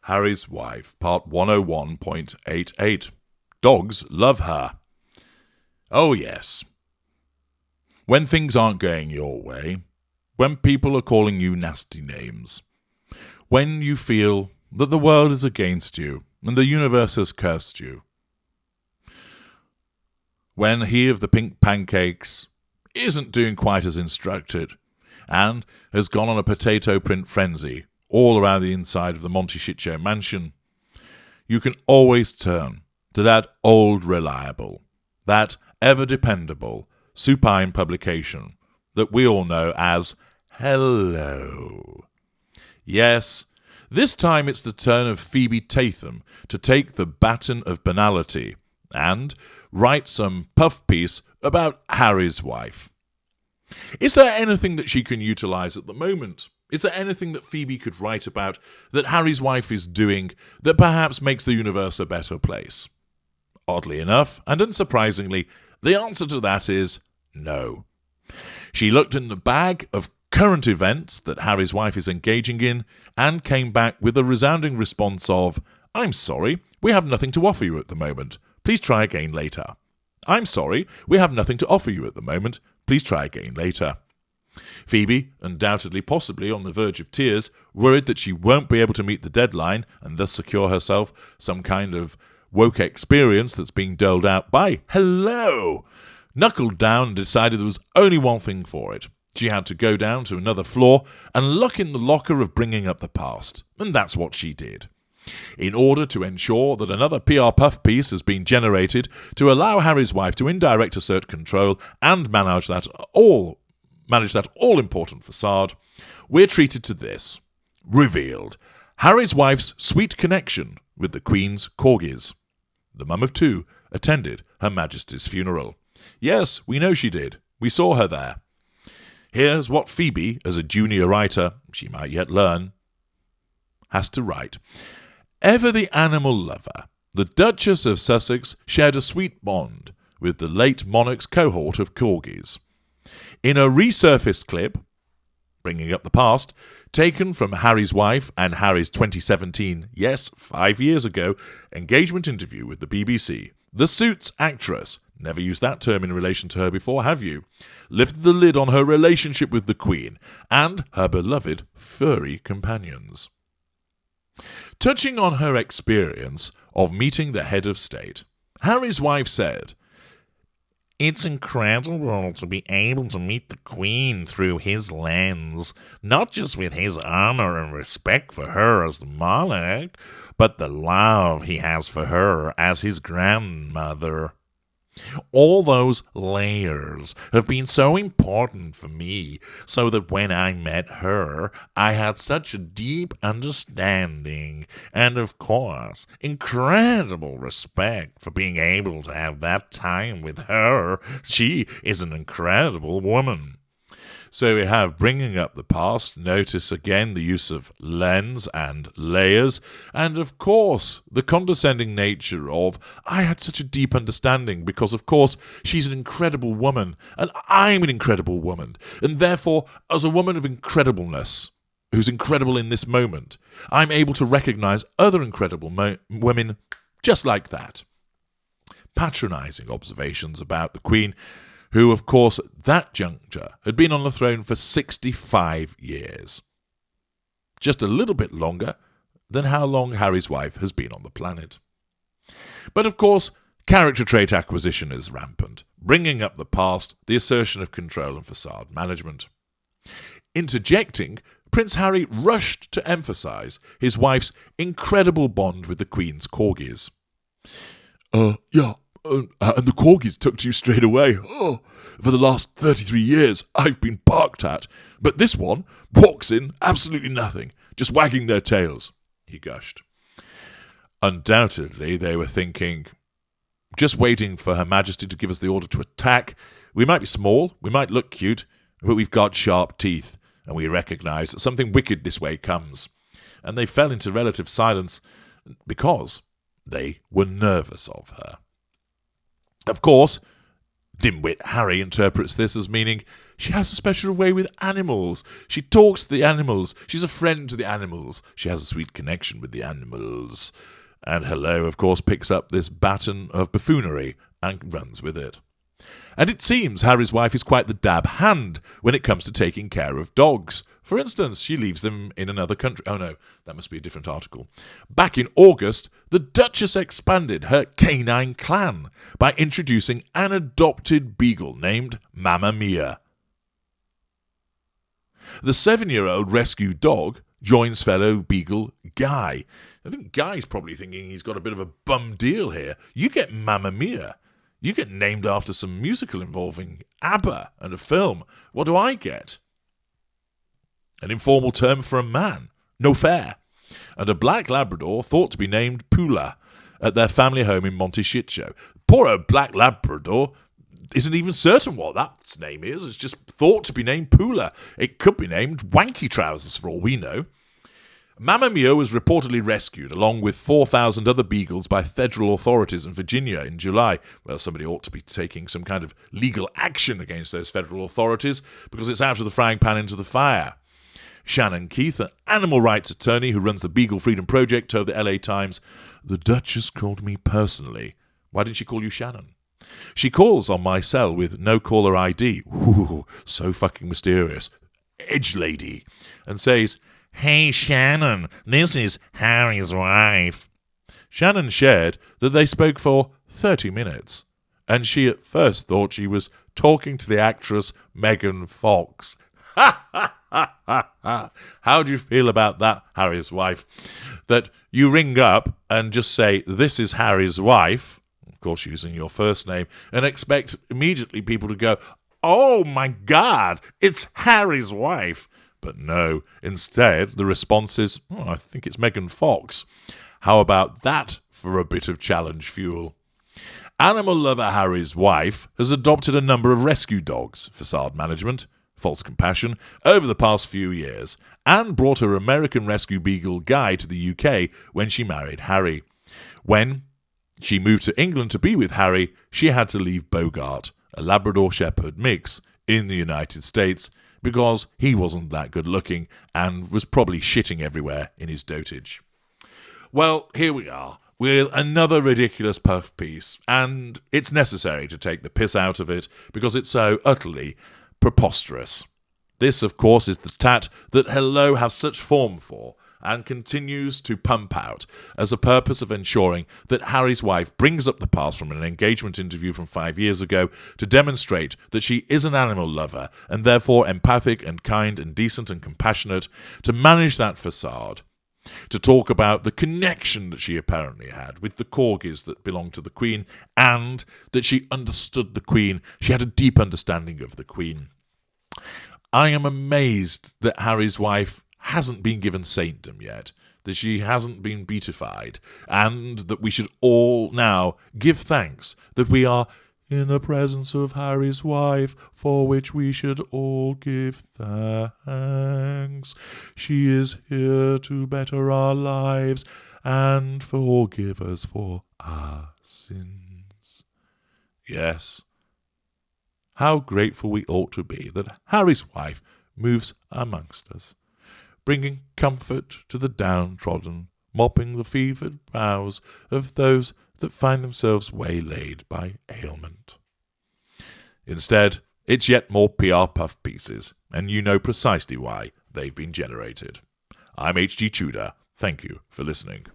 Harry's Wife, Part 101.88. Dogs love her. Oh yes. When things aren't going your way, when people are calling you nasty names, when you feel that the world is against you and the universe has cursed you, when he of the pink pancakes isn't doing quite as instructed and has gone on a potato print frenzy all around the inside of the Monty Shit Show mansion, you can always turn to that old reliable, that ever-dependable, supine publication that we all know as Hello. Yes, this time it's the turn of Phoebe Tatham to take the baton of banality and write some puff piece about Harry's wife. Is there anything that she can utilise at the moment? Is there anything that Phoebe could write about that Harry's wife is doing that perhaps makes the universe a better place? Oddly enough, and unsurprisingly, the answer to that is no. She looked in the bag of current events that Harry's wife is engaging in and came back with a resounding response of, "I'm sorry, we have nothing to offer you at the moment. Please try again later. I'm sorry, we have nothing to offer you at the moment. Please try again later." Phoebe, undoubtedly possibly on the verge of tears, worried that she won't be able to meet the deadline and thus secure herself some kind of woke experience that's being doled out by Hello, knuckled down and decided there was only one thing for it. She had to go down to another floor and look in the locker of bringing up the past, and that's what she did. In order to ensure that another PR puff piece has been generated to allow Harry's wife to indirect assert control and manage that all-important facade, we're treated to this. Revealed. Harry's wife's sweet connection with the Queen's corgis. The mum of two attended Her Majesty's funeral. Yes, we know she did. We saw her there. Here's what Phoebe, as a junior writer, she might yet learn, has to write. Ever the animal lover, the Duchess of Sussex shared a sweet bond with the late monarch's cohort of corgis. In a resurfaced clip, bringing up the past, taken from Harry's wife and Harry's 2017, yes, 5 years ago, engagement interview with the BBC, the Suits actress, never used that term in relation to her before, have you, lifted the lid on her relationship with the Queen and her beloved furry companions. Touching on her experience of meeting the head of state, Harry's wife said, "It's incredible to be able to meet the Queen through his lens, not just with his honour and respect for her as the monarch, but the love he has for her as his grandmother. All those layers have been so important for me, so that when I met her, I had such a deep understanding, and of course, incredible respect for being able to have that time with her. She is an incredible woman." So we have bringing up the past, notice again the use of lens and layers, and of course the condescending nature of, "I had such a deep understanding because of course she's an incredible woman, and I'm an incredible woman, and therefore as a woman of incredibleness, who's incredible in this moment, I'm able to recognize other incredible women just like that." Patronising observations about the Queen, who, of course, at that juncture had been on the throne for 65 years. Just a little bit longer than how long Harry's wife has been on the planet. But, of course, character trait acquisition is rampant, bringing up the past, the assertion of control and facade management. Interjecting, Prince Harry rushed to emphasise his wife's incredible bond with the Queen's corgis. And the corgis took to you straight away. Oh, for the last 33 years, I've been barked at. But this one walks in absolutely nothing, just wagging their tails," he gushed. Undoubtedly, they were thinking, just waiting for Her Majesty to give us the order to attack. We might be small, we might look cute, but we've got sharp teeth, and we recognise that something wicked this way comes. And they fell into relative silence because they were nervous of her. Of course, Dimwit Harry interprets this as meaning she has a special way with animals. She talks to the animals. She's a friend to the animals. She has a sweet connection with the animals. And Hello, of course, picks up this baton of buffoonery and runs with it. And it seems Harry's wife is quite the dab hand when it comes to taking care of dogs. For instance, she leaves them in another country. Oh no, that must be a different article. Back in August, the Duchess expanded her canine clan by introducing an adopted beagle named Mamma Mia. The 7-year-old rescue dog joins fellow beagle Guy. I think Guy's probably thinking he's got a bit of a bum deal here. You get Mamma Mia. You get named after some musical involving ABBA and a film. What do I get? An informal term for a man. No fair. And a black Labrador thought to be named Pula at their family home in Monteshitcho. Poor old black Labrador isn't even certain what that name is. It's just thought to be named Pula. It could be named Wanky Trousers for all we know. Mamma Mia was reportedly rescued along with 4,000 other beagles by federal authorities in Virginia in July. Well, somebody ought to be taking some kind of legal action against those federal authorities because it's out of the frying pan into the fire. Shannon Keith, an animal rights attorney who runs the Beagle Freedom Project, told the LA Times, "The Duchess called me personally." Why didn't she call you Shannon? "She calls on my cell with no caller ID. Ooh, so fucking mysterious. Edge lady. And says, 'Hey Shannon, this is Harry's wife.'" Shannon shared that they spoke for 30 minutes, and she at first thought she was talking to the actress Megan Fox. How do you feel about that, Harry's wife? That you ring up and just say, "This is Harry's wife," of course using your first name, and expect immediately people to go, "Oh my God, it's Harry's wife." But no, instead the response is, "I think it's Megan Fox." How about that for a bit of challenge fuel? Animal lover Harry's wife has adopted a number of rescue dogs, facade management, false compassion, over the past few years, and brought her American rescue beagle Guy to the UK when she married Harry. When she moved to England to be with Harry, she had to leave Bogart, a Labrador Shepherd mix, in the United States, because he wasn't that good looking and was probably shitting everywhere in his dotage. Well, here we are, with another ridiculous puff piece, and it's necessary to take the piss out of it because it's so utterly preposterous. This, of course, is the tat that Hello has such form for and continues to pump out as a purpose of ensuring that Harry's wife brings up the past from an engagement interview from 5 years ago to demonstrate that she is an animal lover and therefore empathic and kind and decent and compassionate, to manage that facade, to talk about the connection that she apparently had with the corgis that belonged to the Queen, and that she understood the Queen. She had a deep understanding of the Queen. I am amazed that Harry's wife hasn't been given saintdom yet, that she hasn't been beatified, and that we should all now give thanks that we are in the presence of Harry's wife, for which we should all give thanks. She is here to better our lives and forgive us for our sins. Yes, how grateful we ought to be that Harry's wife moves amongst us, bringing comfort to the downtrodden, mopping the fevered brows of those that find themselves waylaid by ailment. Instead, it's yet more PR puff pieces, and you know precisely why they've been generated. I'm HG Tudor. Thank you for listening.